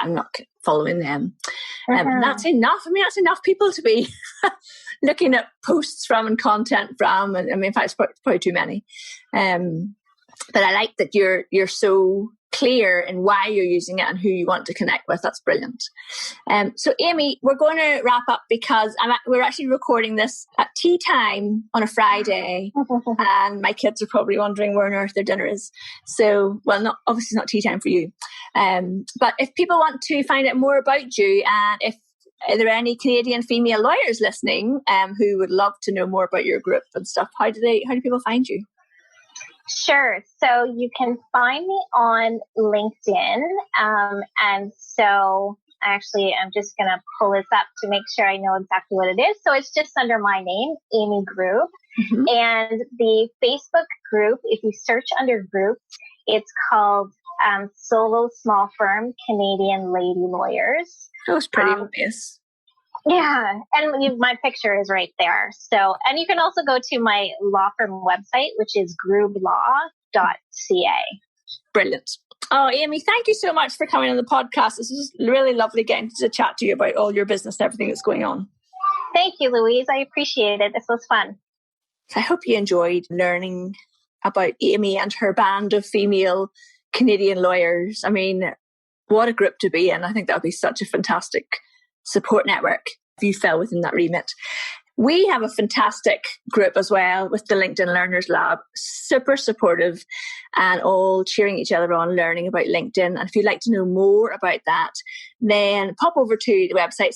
I'm not following them. That's enough. I mean, that's enough people to be looking at posts from and content from. And I mean, in fact, it's probably too many. But I like that you're so clear in why you're using it and who you want to connect with. That's brilliant. So Amy, we're going to wrap up because we're actually recording this at tea time on a Friday, and my kids are probably wondering where on earth their dinner is. So, well, obviously not tea time for you. But if people want to find out more about you, and if are there any Canadian female lawyers listening who would love to know more about your group and stuff, how do people find you? Sure. So you can find me on LinkedIn. And so actually, I'm just going to pull this up to make sure I know exactly what it is. So it's just under my name, Amy Grubb. Mm-hmm. And the Facebook group, if you search under groups, it's called Solo Small Firm Canadian Lady Lawyers. That was pretty obvious. Yeah. And my picture is right there. So, and you can also go to my law firm website, which is grubblaw.ca. Brilliant. Oh, Amy, thank you so much for coming on the podcast. This is really lovely getting to chat to you about all your business and everything that's going on. Thank you, Louise. I appreciate it. This was fun. I hope you enjoyed learning about Amy and her band of female Canadian lawyers. I mean, what a group to be in. I think that would be such a fantastic support network if you fell within that remit. We have a fantastic group as well with the LinkedIn Learners Lab, super supportive and all cheering each other on, learning about LinkedIn. And if you'd like to know more about that, then pop over to the website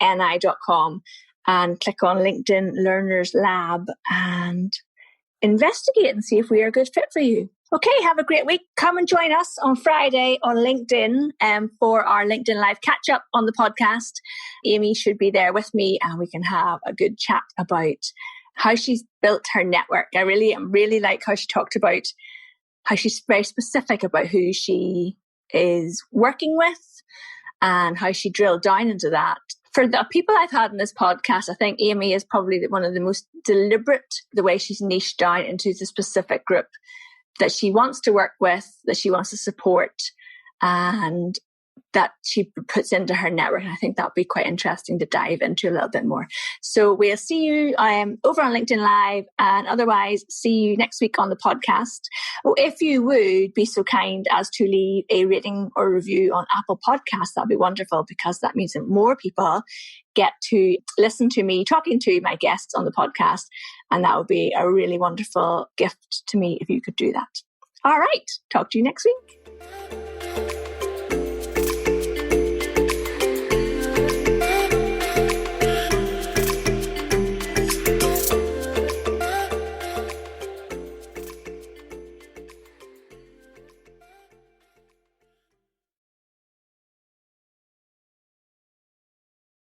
socialbni.com and click on LinkedIn Learners Lab and investigate and see if we are a good fit for you. Okay, have a great week. Come and join us on Friday on LinkedIn for our LinkedIn Live catch-up on the podcast. Amy should be there with me and we can have a good chat about how she's built her network. I really like how she talked about how she's very specific about who she is working with and how she drilled down into that. For the people I've had in this podcast, I think Amy is probably one of the most deliberate, the way she's niched down into the specific group that she wants to work with, that she wants to support, and that she puts into her network. And I think that would be quite interesting to dive into a little bit more. So we'll see you over on LinkedIn Live, and otherwise see you next week on the podcast. Well, if you would be so kind as to leave a rating or review on Apple Podcasts, that'd be wonderful, because that means that more people get to listen to me talking to my guests on the podcast. And that would be a really wonderful gift to me if you could do that. All right. Talk to you next week.